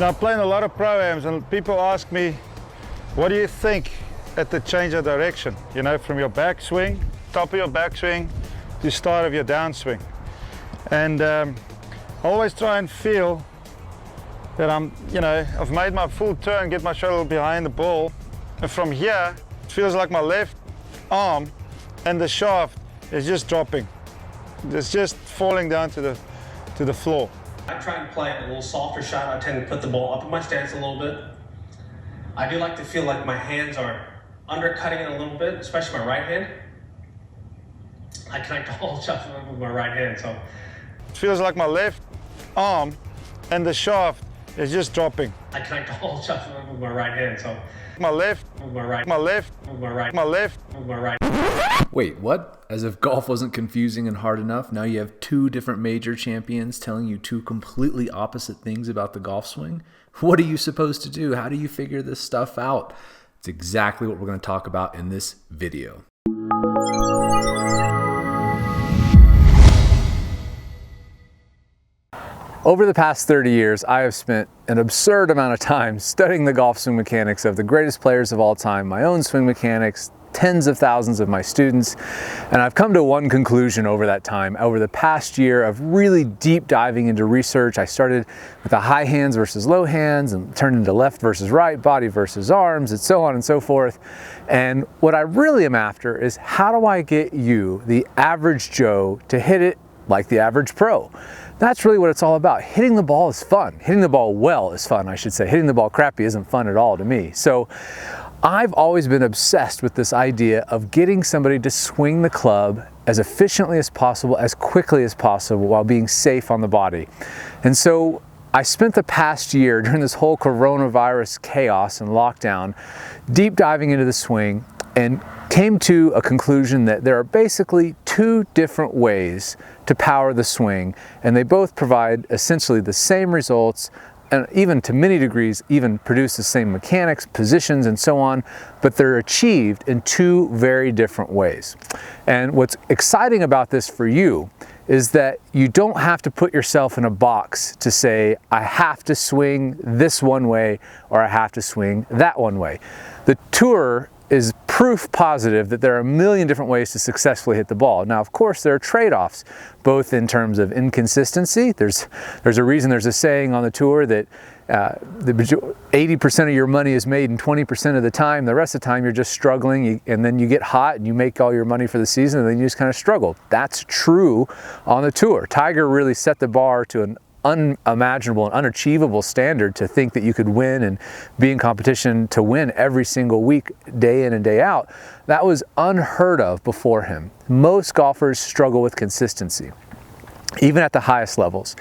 Now, I play in a lot of pro-ams and people ask me, what do you think at the change of direction? You know, from your backswing, top of your backswing to start of your downswing. And I always try and feel that I've made my full turn, get my shoulder behind the ball. And from here, it feels like my left arm and the shaft is just dropping. It's just falling down to the floor. I try and play a little softer shot. I tend to put the ball up in my stance a little bit. I do like to feel like my hands are undercutting it a little bit, especially my right hand. I connect all shots with my right hand, so. It feels like my left arm and the shaft is just dropping. I connect all shots with my right hand, so. My left, with my right, my left, with my right, my left, with my right. Wait, what? As if golf wasn't confusing and hard enough, now you have two different major champions telling you two completely opposite things about the golf swing? What are you supposed to do? How do you figure this stuff out? It's exactly what we're going to talk about in this video. Over the past 30 years, I have spent an absurd amount of time studying the golf swing mechanics of the greatest players of all time, my own swing mechanics, tens of thousands of my students, and I've come to one conclusion over that time. Over the past year of really deep diving into research, I started with the high hands versus low hands and turned into left versus right, body versus arms, and so on and so forth. And what I really am after is, how do I get you, the average Joe, to hit it like the average pro? That's really what it's all about. Hitting the ball is fun. Hitting the ball well is fun, I should say. Hitting the ball crappy isn't fun at all to me. So I've always been obsessed with this idea of getting somebody to swing the club as efficiently as possible, as quickly as possible, while being safe on the body. And so I spent the past year, during this whole coronavirus chaos and lockdown, deep diving into the swing and came to a conclusion that there are basically two different ways to power the swing, and they both provide essentially the same results, and even to many degrees even produce the same mechanics, positions, and so on, but they're achieved in two very different ways. And what's exciting about this for you is that you don't have to put yourself in a box to say, I have to swing this one way or I have to swing that one way. The tour is proof positive that there are a million different ways to successfully hit the ball. Now, of course, there are trade-offs, both in terms of inconsistency. There's a reason there's a saying on the tour that 80% of your money is made in 20% of the time. The rest of the time, you're just struggling, and then you get hot and you make all your money for the season, and then you just kind of struggle. That's true on the tour. Tiger really set the bar to an unimaginable and unachievable standard to think that you could win and be in competition to win every single week, day in and day out. That was unheard of before him. Most golfers struggle with consistency, even at the highest levels.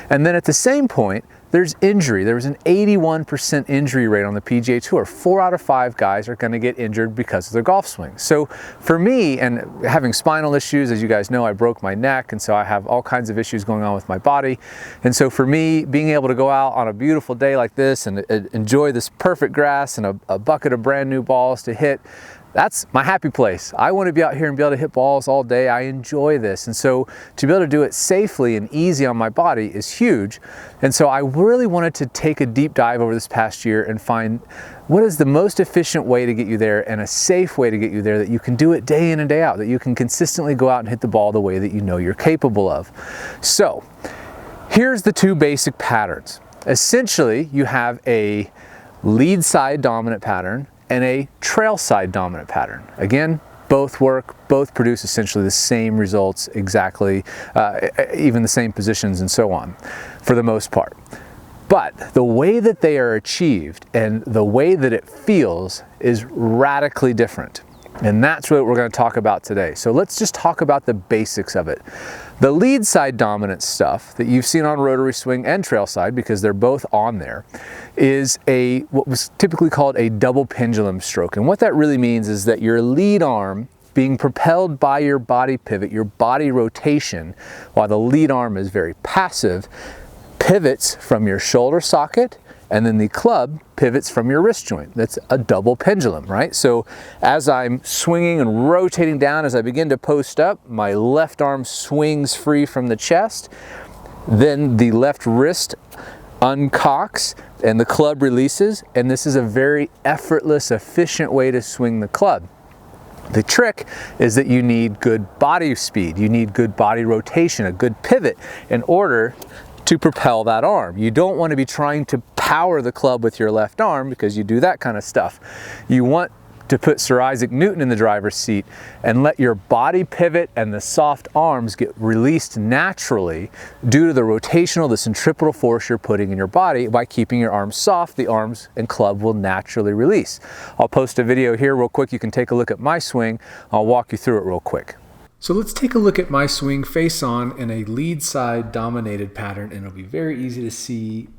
And then at the same point, there's injury. There was an 81% injury rate on the PGA Tour. 4 out of 5 guys are going to get injured because of their golf swing. So for me, and having spinal issues, as you guys know, I broke my neck, and so I have all kinds of issues going on with my body. And so for me, being able to go out on a beautiful day like this and enjoy this perfect grass and a bucket of brand new balls to hit, that's my happy place. I want to be out here and be able to hit balls all day. I enjoy this. And so to be able to do it safely and easy on my body is huge. And so I really wanted to take a deep dive over this past year and find what is the most efficient way to get you there and a safe way to get you there, that you can do it day in and day out, that you can consistently go out and hit the ball the way that you know you're capable of. So here's the two basic patterns. Essentially, you have a lead side dominant pattern and a trail side dominant pattern. Again, both work, both produce essentially the same results exactly, even the same positions and so on, for the most part. But the way that they are achieved and the way that it feels is radically different. And that's what we're going to talk about today. So let's just talk about the basics of it. The lead side dominant stuff that you've seen on Rotary Swing and Trail Side, because they're both on there, is what was typically called a double pendulum stroke. And what that really means is that your lead arm being propelled by your body pivot, your body rotation, while the lead arm is very passive, pivots from your shoulder socket, and then the club pivots from your wrist joint. That's a double pendulum, right? So as I'm swinging and rotating down, as I begin to post up, my left arm swings free from the chest. Then the left wrist uncocks and the club releases, and this is a very effortless, efficient way to swing the club. The trick is that you need good body speed, you need good body rotation, a good pivot in order to propel that arm. You don't want to be trying to power the club with your left arm, because you do that kind of stuff. You want to put Sir Isaac Newton in the driver's seat and let your body pivot and the soft arms get released naturally due to the rotational, the centripetal force you're putting in your body. By keeping your arms soft, the arms and club will naturally release. I'll post a video here real quick. You can take a look at my swing. I'll walk you through it real quick. So let's take a look at my swing face on in a lead side dominated pattern, and it'll be very easy to see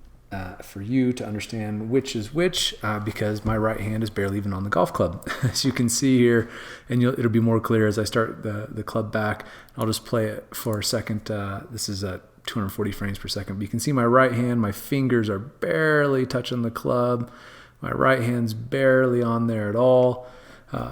for you to understand which is which, because my right hand is barely even on the golf club. As you can see here, and it'll be more clear as I start the club back. I'll just play it for a second. This is at 240 frames per second. But you can see my right hand, my fingers are barely touching the club. My right hand's barely on there at all,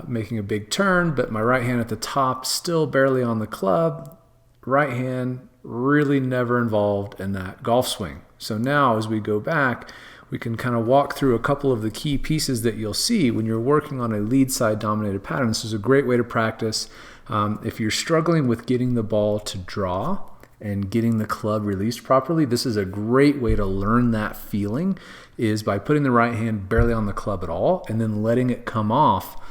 making a big turn, but my right hand at the top still barely on the club. Right hand really never involved in that golf swing. So now as we go back, we can kind of walk through a couple of the key pieces that you'll see when you're working on a lead side dominated pattern. This is a great way to practice. If you're struggling with getting the ball to draw and getting the club released properly, this is a great way to learn that feeling, is by putting the right hand barely on the club at all and then letting it come off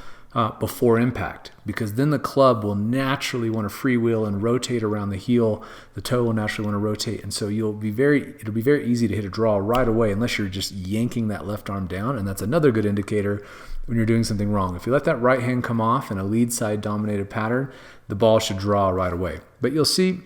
before impact, because then the club will naturally want to freewheel and rotate around the heel. The toe will naturally want to rotate, and so it'll be very easy to hit a draw right away, unless you're just yanking that left arm down, and that's another good indicator when you're doing something wrong. If you let that right hand come off in a lead side dominated pattern, the ball should draw right away. But you'll see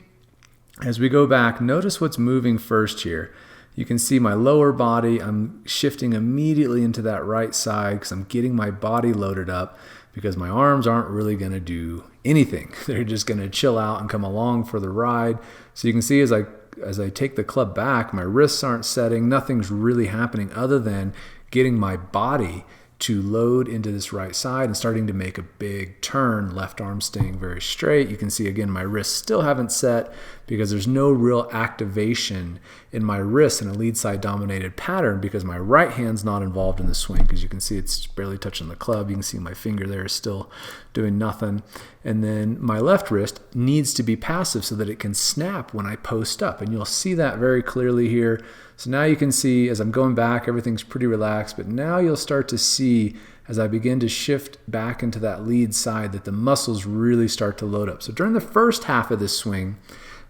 as we go back, notice what's moving first here. You can see my lower body, I'm shifting immediately into that right side because I'm getting my body loaded up, because my arms aren't really going to do anything. They're just going to chill out and come along for the ride. So you can see as I take the club back, my wrists aren't setting, nothing's really happening other than getting my body to load into this right side and starting to make a big turn, left arm staying very straight. You can see again my wrists still haven't set because there's no real activation in my wrists in a lead side dominated pattern, because my right hand's not involved in the swing, because you can see it's barely touching the club. You can see my finger there is still doing nothing. And then my left wrist needs to be passive so that it can snap when I post up, and you'll see that very clearly here. So now you can see as I'm going back, everything's pretty relaxed, but now you'll start to see as I begin to shift back into that lead side that the muscles really start to load up. So during the first half of this swing,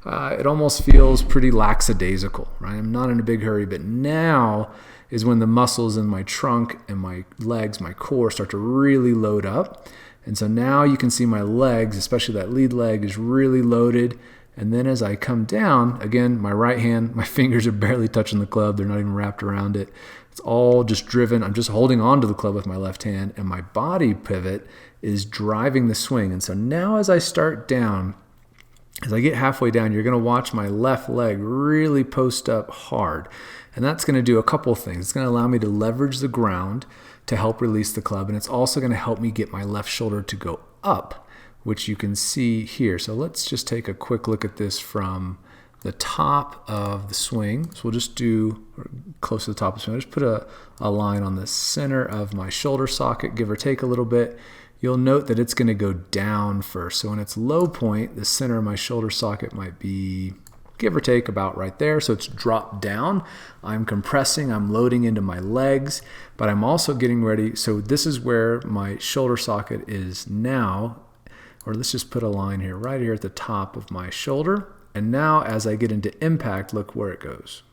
it almost feels pretty lackadaisical, right? I'm not in a big hurry, but now is when the muscles in my trunk and my legs, my core, start to really load up. And so now you can see my legs, especially that lead leg, is really loaded. And then as I come down, again, my right hand, my fingers are barely touching the club. They're not even wrapped around it. It's all just driven. I'm just holding onto the club with my left hand, and my body pivot is driving the swing. And so now as I start down, as I get halfway down, you're going to watch my left leg really post up hard. And that's going to do a couple things. It's going to allow me to leverage the ground to help release the club. And it's also going to help me get my left shoulder to go up, which you can see here. So let's just take a quick look at this from the top of the swing. So we'll just do close to the top of the swing. I'll just put a line on the center of my shoulder socket, give or take a little bit. You'll note that it's going to go down first. So in its low point, the center of my shoulder socket might be, give or take, about right there. So it's dropped down. I'm compressing, I'm loading into my legs, but I'm also getting ready. So this is where my shoulder socket is now, or let's just put a line here, right here at the top of my shoulder. And now as I get into impact, look where it goes.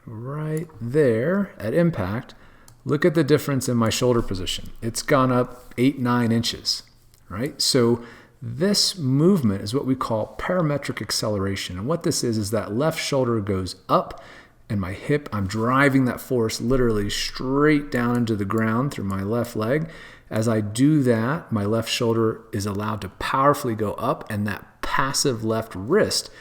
Right there at impact, look at the difference in my shoulder position. It's gone up 8-9 inches, right? So this movement is what we call parametric acceleration. And what this is that left shoulder goes up, and my hip, I'm driving that force literally straight down into the ground through my left leg. As I do that, my left shoulder is allowed to powerfully go up, and that passive left wrist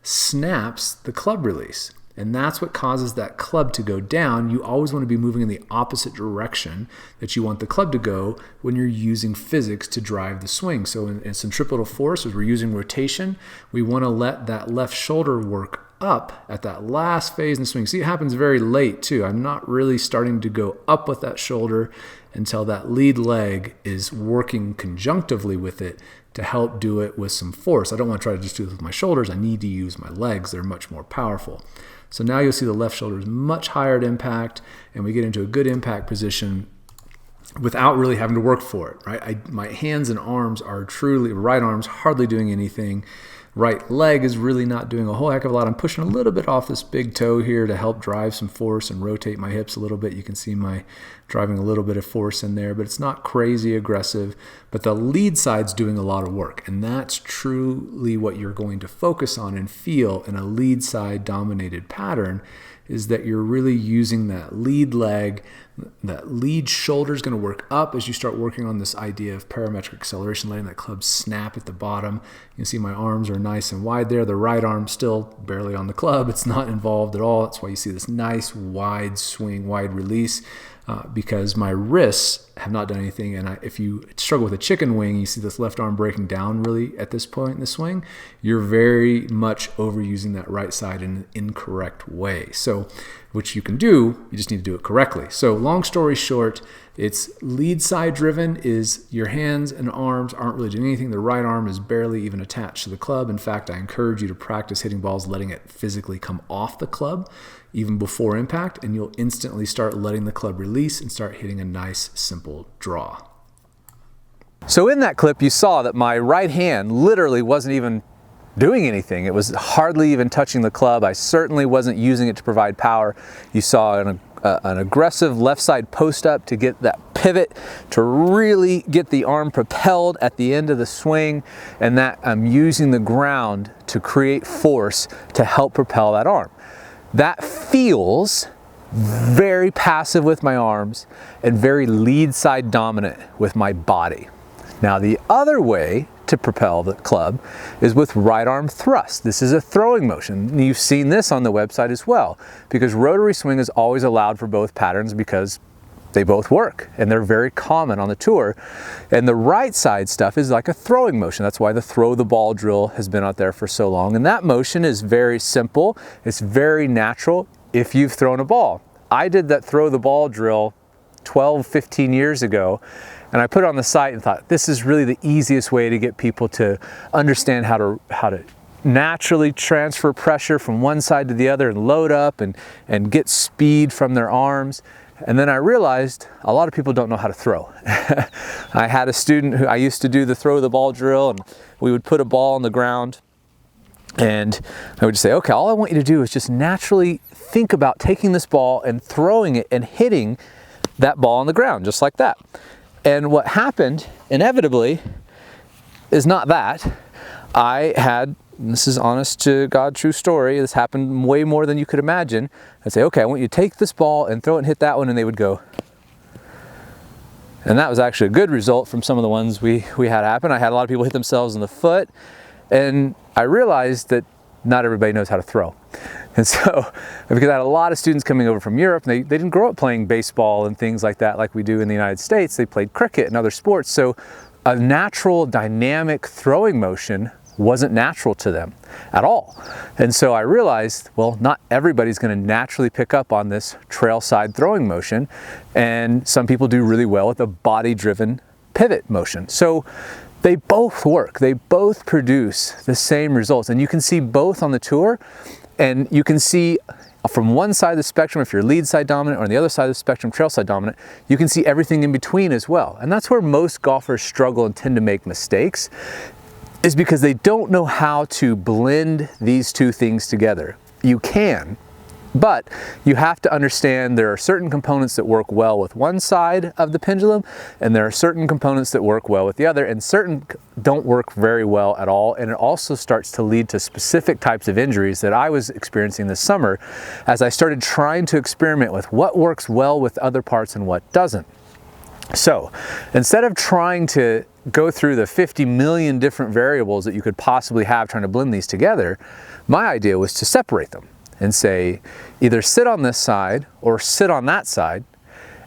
snaps the club release. And that's what causes that club to go down. You always want to be moving in the opposite direction that you want the club to go when you're using physics to drive the swing. So in centripetal force, as we're using rotation, we want to let that left shoulder work up at that last phase in the swing. See, it happens very late too. I'm not really starting to go up with that shoulder until that lead leg is working conjunctively with it to help do it with some force. I don't want to try to just do it with my shoulders. I need to use my legs. They're much more powerful. So now you'll see the left shoulder is much higher at impact, and we get into a good impact position without really having to work for it, right? My hands and arms are truly, right arm's hardly doing anything. Right leg is really not doing a whole heck of a lot. I'm pushing a little bit off this big toe here to help drive some force and rotate my hips a little bit. You can see my driving a little bit of force in there, but it's not crazy aggressive. But the lead side's doing a lot of work, and that's truly what you're going to focus on and feel in a lead side dominated pattern, is that you're really using that lead leg. That lead shoulder is going to work up as you start working on this idea of parametric acceleration, letting that club snap at the bottom. You can see my arms are nice and wide there. The right arm still barely on the club. It's not involved at all. That's why you see this nice wide swing, wide release, because my wrists have not done anything. And if you struggle with a chicken wing, you see this left arm breaking down really at this point in the swing, you're very much overusing that right side in an incorrect way. So, which you can do, you just need to do it correctly. So long story short, it's lead side driven, is your hands and arms aren't really doing anything. The right arm is barely even attached to the club. In fact, I encourage you to practice hitting balls, letting it physically come off the club even before impact, and you'll instantly start letting the club release and start hitting a nice, simple draw. So in that clip, you saw that my right hand literally wasn't even doing anything. It was hardly even touching the club. I certainly wasn't using it to provide power. You saw an aggressive left side post up to get that pivot, to really get the arm propelled at the end of the swing, and that I'm using the ground to create force to help propel that arm. That feels very passive with my arms and very lead side dominant with my body. Now the other way to propel the club is with right arm thrust. This is a throwing motion. You've seen this on the website as well, because rotary swing is always allowed for both patterns because they both work and they're very common on the tour. And the right side stuff is like a throwing motion. That's why the throw the ball drill has been out there for so long. And that motion is very simple. It's very natural if you've thrown a ball. I did that throw the ball drill 12, 15 years ago, and I put it on the site and thought, this is really the easiest way to get people to understand how to naturally transfer pressure from one side to the other and load up and get speed from their arms. And then I realized a lot of people don't know how to throw. I had a student who I used to do the throw the ball drill, and we would put a ball on the ground, and I would say, okay, all I want you to do is just naturally think about taking this ball and throwing it and hitting that ball on the ground, just like that. And what happened, inevitably, is not that. I had, and this is honest to God, true story, this happened way more than you could imagine. I'd say, okay, I want you to take this ball and throw it and hit that one, and they would go. And that was actually a good result from some of the ones we had happen. I had a lot of people hit themselves in the foot, and I realized that not everybody knows how to throw. And so, because I had a lot of students coming over from Europe, and they didn't grow up playing baseball and things like that like we do in the United States. They played cricket and other sports. So a natural dynamic throwing motion wasn't natural to them at all. And so I realized, well, not everybody's going to naturally pick up on this trail side throwing motion. And some people do really well with a body-driven pivot motion. So they both work. They both produce the same results. And you can see both on the tour. And you can see from one side of the spectrum, if you're lead side dominant, or on the other side of the spectrum, trail side dominant, you can see everything in between as well. And that's where most golfers struggle and tend to make mistakes, is because they don't know how to blend these two things together. You can, but you have to understand there are certain components that work well with one side of the pendulum, and there are certain components that work well with the other, and certain don't work very well at all. And it also starts to lead to specific types of injuries that I was experiencing this summer as I started trying to experiment with what works well with other parts and what doesn't. So instead of trying to go through the 50 million different variables that you could possibly have trying to blend these together, my idea was to separate them and say, either sit on this side or sit on that side,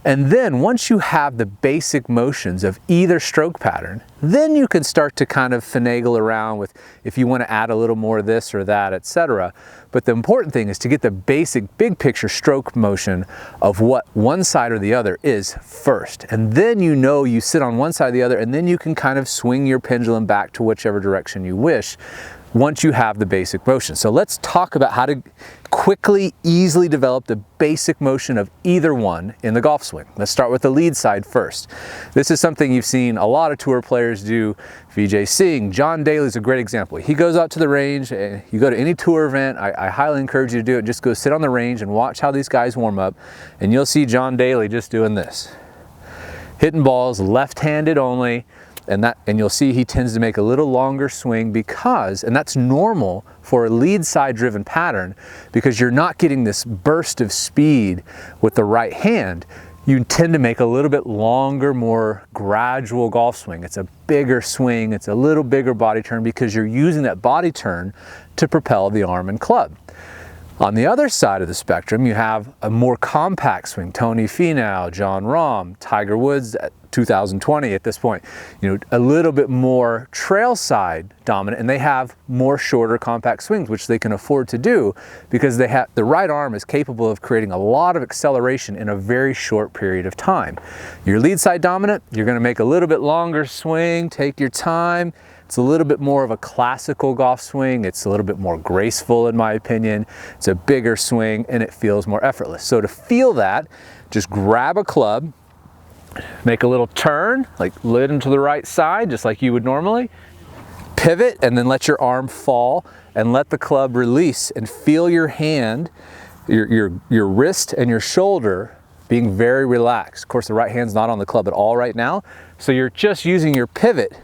And then once you have the basic motions of either stroke pattern, then you can start to kind of finagle around with if you want to add a little more of this or that, etc. But the important thing is to get the basic big picture stroke motion of what one side or the other is first. And then you know you sit on one side or the other, and then you can kind of swing your pendulum back to whichever direction you wish once you have the basic motion. So let's talk about how to quickly, easily develop the basic motion of either one in the golf swing. Let's start with the lead side first. This is something you've seen a lot of tour players do. Vijay Singh, John Daly's a great example. He goes out to the range, and you go to any tour event, I highly encourage you to do it. Just go sit on the range and watch how these guys warm up, and you'll see John Daly just doing this. Hitting balls left-handed only, and you'll see he tends to make a little longer swing because, and that's normal for a lead side driven pattern, because you're not getting this burst of speed with the right hand. You tend to make a little bit longer, more gradual golf swing. It's a bigger swing, it's a little bigger body turn because you're using that body turn to propel the arm and club. On the other side of the spectrum, you have a more compact swing. Tony Finau, John Rahm, Tiger Woods at 2020 at this point, a little bit more trail side dominant, and they have more shorter compact swings, which they can afford to do because they have the right arm is capable of creating a lot of acceleration in a very short period of time. Your lead side dominant, you're going to make a little bit longer swing, take your time. It's a little bit more of a classical golf swing. It's a little bit more graceful in my opinion. It's a bigger swing and it feels more effortless. So to feel that, just grab a club, make a little turn, like lid into the right side, just like you would normally. Pivot and then let your arm fall and let the club release and feel your hand, your wrist and your shoulder being very relaxed. Of course, the right hand's not on the club at all right now. So you're just using your pivot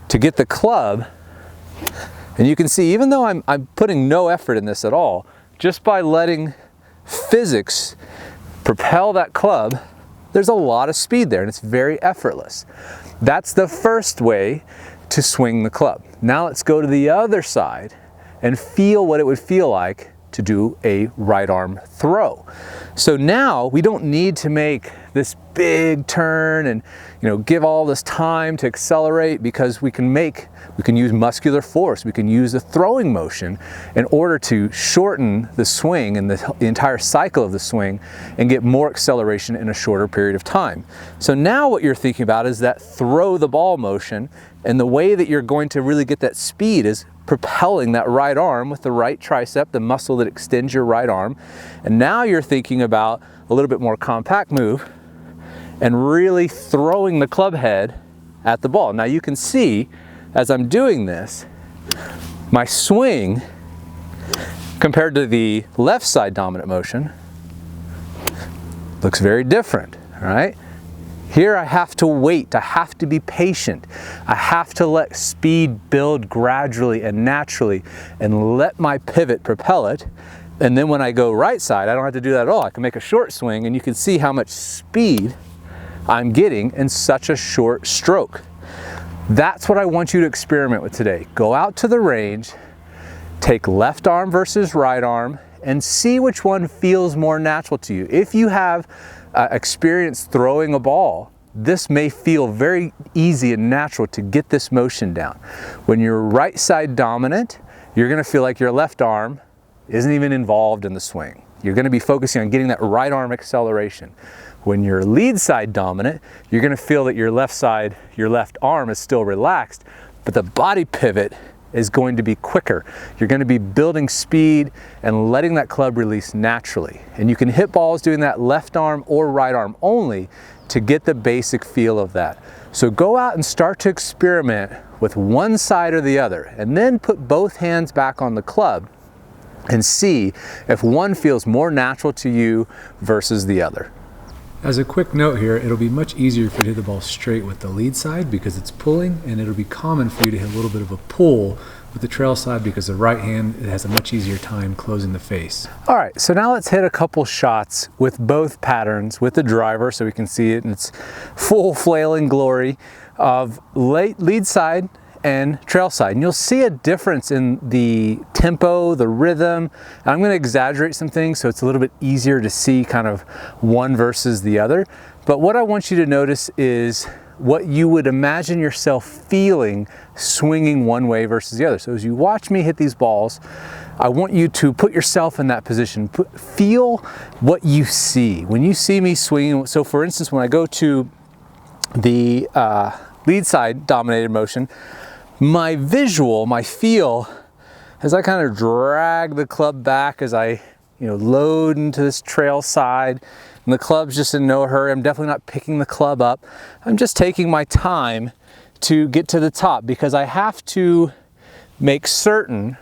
to get the club, and you can see even though I'm putting no effort in this at all, just by letting physics propel that club, there's a lot of speed there and it's very effortless. That's the first way to swing the club. Now let's go to the other side and feel what it would feel like to do a right arm throw. So now we don't need to make this big turn and give all this time to accelerate, because we can use muscular force, we can use the throwing motion in order to shorten the swing and the entire cycle of the swing and get more acceleration in a shorter period of time. So now what you're thinking about is that throw the ball motion, and the way that you're going to really get that speed is propelling that right arm with the right tricep, the muscle that extends your right arm. And now you're thinking about a little bit more compact move and really throwing the club head at the ball. Now you can see as I'm doing this, my swing compared to the left side dominant motion looks very different, all right? Here I have to wait, I have to be patient. I have to let speed build gradually and naturally and let my pivot propel it. And then when I go right side, I don't have to do that at all. I can make a short swing and you can see how much speed I'm getting in such a short stroke. That's what I want you to experiment with today. Go out to the range, take left arm versus right arm, and see which one feels more natural to you. If you have experience throwing a ball, this may feel very easy and natural to get this motion down. When you're right side dominant, you're gonna feel like your left arm isn't even involved in the swing. You're gonna be focusing on getting that right arm acceleration. When you're lead side dominant, you're gonna feel that your left side, your left arm is still relaxed, but the body pivot is going to be quicker. You're going to be building speed and letting that club release naturally. And you can hit balls doing that left arm or right arm only to get the basic feel of that. So go out and start to experiment with one side or the other, and then put both hands back on the club and see if one feels more natural to you versus the other. As a quick note here, it'll be much easier for you to hit the ball straight with the lead side because it's pulling, and it'll be common for you to hit a little bit of a pull with the trail side because the right hand has a much easier time closing the face. All right, so now let's hit a couple shots with both patterns with the driver so we can see it in its full flailing glory of lead side and trail side. And you'll see a difference in the tempo, the rhythm. I'm going to exaggerate some things so it's a little bit easier to see kind of one versus the other. But what I want you to notice is what you would imagine yourself feeling swinging one way versus the other. So as you watch me hit these balls, I want you to put yourself in that position. Feel what you see. When you see me swinging, so for instance, when I go to the lead side dominated motion, my visual, my feel, as I kind of drag the club back as I load into this trail side, and the club's just in no hurry. I'm definitely not picking the club up. I'm just taking my time to get to the top because I have to make certain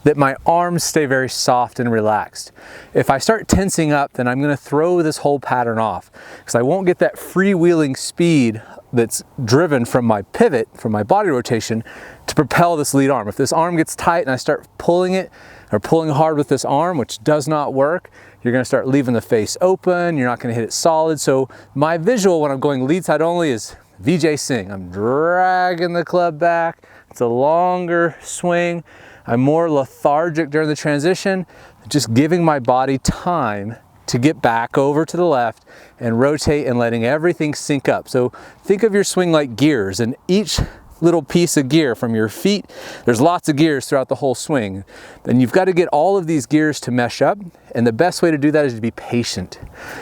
that my arms stay very soft and relaxed. If I start tensing up, then I'm going to throw this whole pattern off because I won't get that freewheeling speed that's driven from my pivot, from my body rotation, to propel this lead arm. If this arm gets tight and I start pulling it or pulling hard with this arm, which does not work, you're going to start leaving the face open, you're not going to hit it solid. So my visual when I'm going lead side only is VJ Sing. I'm dragging the club back. It's a longer swing. I'm more lethargic during the transition, just giving my body time to get back over to the left and rotate and letting everything sync up. So think of your swing like gears, and each little piece of gear from your feet, there's lots of gears throughout the whole swing. Then you've got to get all of these gears to mesh up, and the best way to do that is to be patient.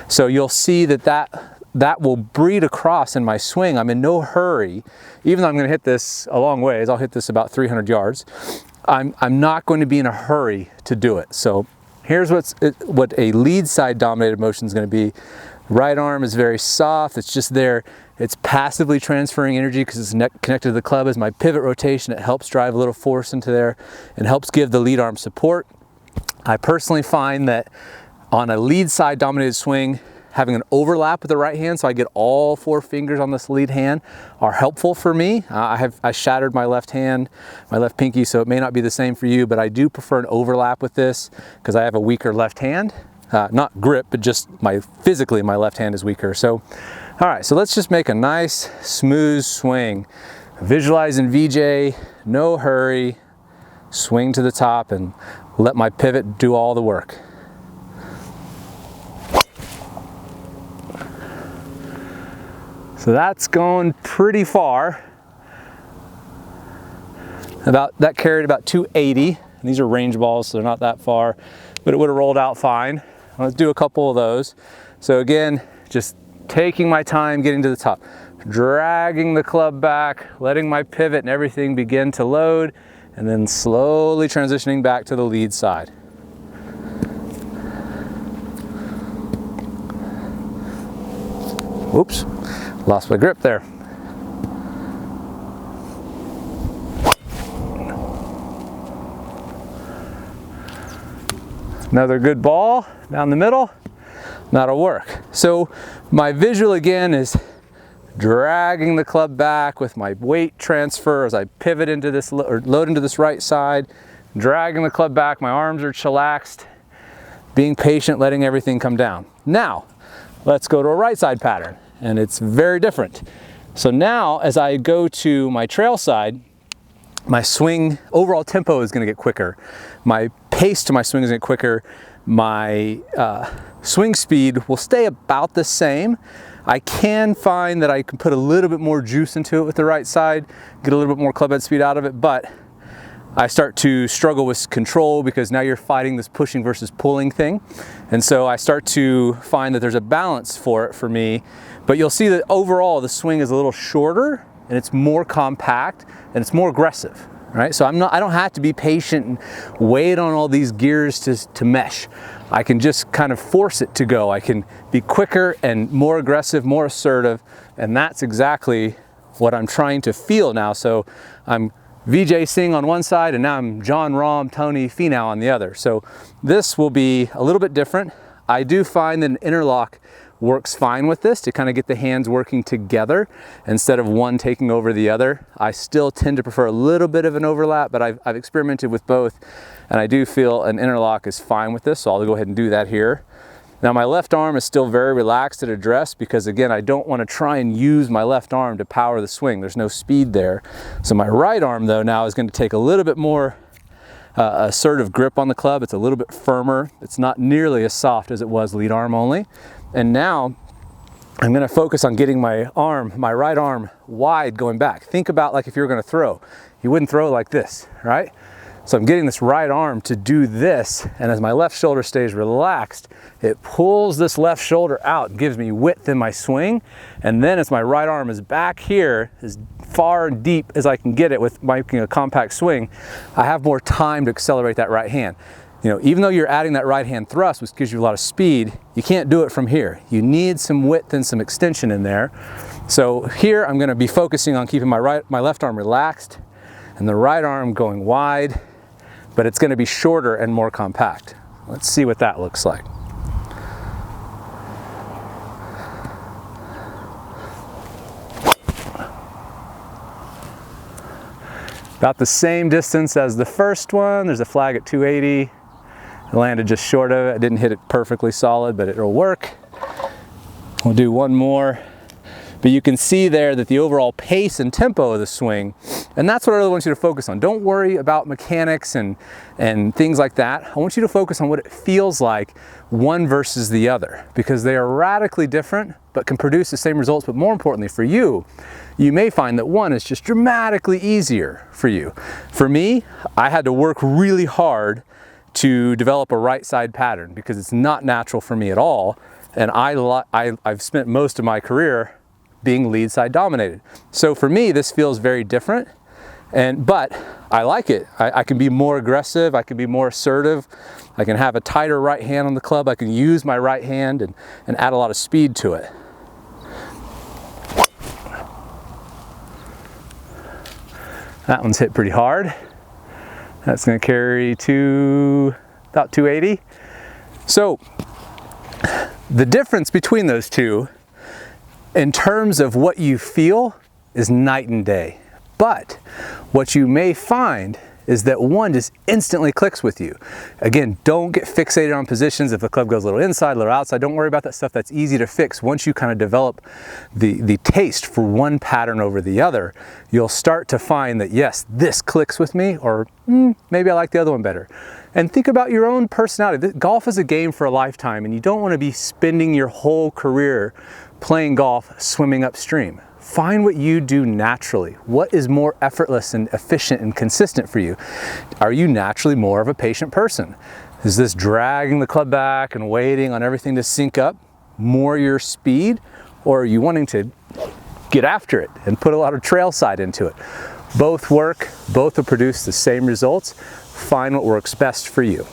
So you'll see that will breed across in my swing. I'm in no hurry. Even though I'm going to hit this a long ways, I'll hit this about 300 yards. I'm not going to be in a hurry to do it. So here's what a lead side dominated motion is going to be. Right arm is very soft. It's just there. It's passively transferring energy because it's connected to the club. As my pivot rotation, it helps drive a little force into there and helps give the lead arm support. I personally find that on a lead side dominated swing, having an overlap with the right hand, so I get all 4 fingers on this lead hand, are helpful for me. I shattered my left hand, my left pinky, so it may not be the same for you, but I do prefer an overlap with this because I have a weaker left hand. Not grip, but just physically my left hand is weaker. So, all right, so let's just make a nice smooth swing. Visualizing VJ, no hurry, swing to the top and let my pivot do all the work. So that's going pretty far. That carried about 280. These are range balls, so they're not that far, but it would have rolled out fine. Let's do a couple of those. So again, just taking my time getting to the top, dragging the club back, letting my pivot and everything begin to load, and then slowly transitioning back to the lead side. Oops, lost my grip there. Another good ball down the middle, that'll work. So my visual again is dragging the club back with my weight transfer as I pivot into this, or load into this right side, dragging the club back, my arms are chillaxed, being patient, letting everything come down. Now, let's go to a right side pattern, and it's very different. So now, as I go to my trail side, my swing, overall tempo is gonna get quicker. My pace to my swing is gonna get quicker. My swing speed will stay about the same. I can find that I can put a little bit more juice into it with the right side, get a little bit more club head speed out of it, but I start to struggle with control because now you're fighting this pushing versus pulling thing. And so I start to find that there's a balance for it for me, but you'll see that overall the swing is a little shorter and it's more compact and it's more aggressive, right? So I don't have to be patient and wait on all these gears to mesh. I can just kind of force it to go. I can be quicker and more aggressive, more assertive, and that's exactly what I'm trying to feel now. So I'm VJ Sing on one side and now I'm John Rahm, Tony Finau on the other. So this will be a little bit different. I do find that an interlock works fine with this to kind of get the hands working together instead of one taking over the other. I still tend to prefer a little bit of an overlap, but I've experimented with both and I do feel an interlock is fine with this, so I'll go ahead and do that here. Now my left arm is still very relaxed at address because again, I don't want to try and use my left arm to power the swing. There's no speed there. So my right arm though now is going to take a little bit more assertive grip on the club. It's a little bit firmer. It's not nearly as soft as it was lead arm only. And now I'm going to focus on getting my right arm wide going back. Think about like if you were going to throw. You wouldn't throw like this, right? So I'm getting this right arm to do this, and as my left shoulder stays relaxed, it pulls this left shoulder out and gives me width in my swing. And then as my right arm is back here, as far and deep as I can get it with making a compact swing, I have more time to accelerate that right hand. You know, even though you're adding that right hand thrust, which gives you a lot of speed, you can't do it from here. You need some width and some extension in there. So here I'm going to be focusing on keeping my left arm relaxed and the right arm going wide, but it's going to be shorter and more compact. Let's see what that looks like. About the same distance as the first one. There's a flag at 280. I landed just short of it. I didn't hit it perfectly solid, but it'll work. We'll do one more. But you can see there that the overall pace and tempo of the swing, and that's what I really want you to focus on. Don't worry about mechanics and things like that. I want you to focus on what it feels like one versus the other, because they are radically different, but can produce the same results. But more importantly for you, you may find that one is just dramatically easier for you. For me, I had to work really hard to develop a right side pattern because it's not natural for me at all. And I've spent most of my career being lead side dominated. So for me, this feels very different, but I like it. I can be more aggressive, I can be more assertive, I can have a tighter right hand on the club, I can use my right hand and add a lot of speed to it. That one's hit pretty hard. That's going to carry to about 280. So the difference between those two in terms of what you feel is night and day. But what you may find is that one just instantly clicks with you. Again, don't get fixated on positions. If the club goes a little inside, a little outside, don't worry about that stuff. That's easy to fix. Once you kind of develop the taste for one pattern over the other, you'll start to find that, yes, this clicks with me, or maybe I like the other one better. And think about your own personality. Golf is a game for a lifetime, and you don't want to be spending your whole career playing golf swimming upstream. Find what you do naturally. What is more effortless and efficient and consistent for you? Are you naturally more of a patient person? Is this dragging the club back and waiting on everything to sync up more your speed? Or are you wanting to get after it and put a lot of trail side into it? Both work, both will produce the same results. Find what works best for you.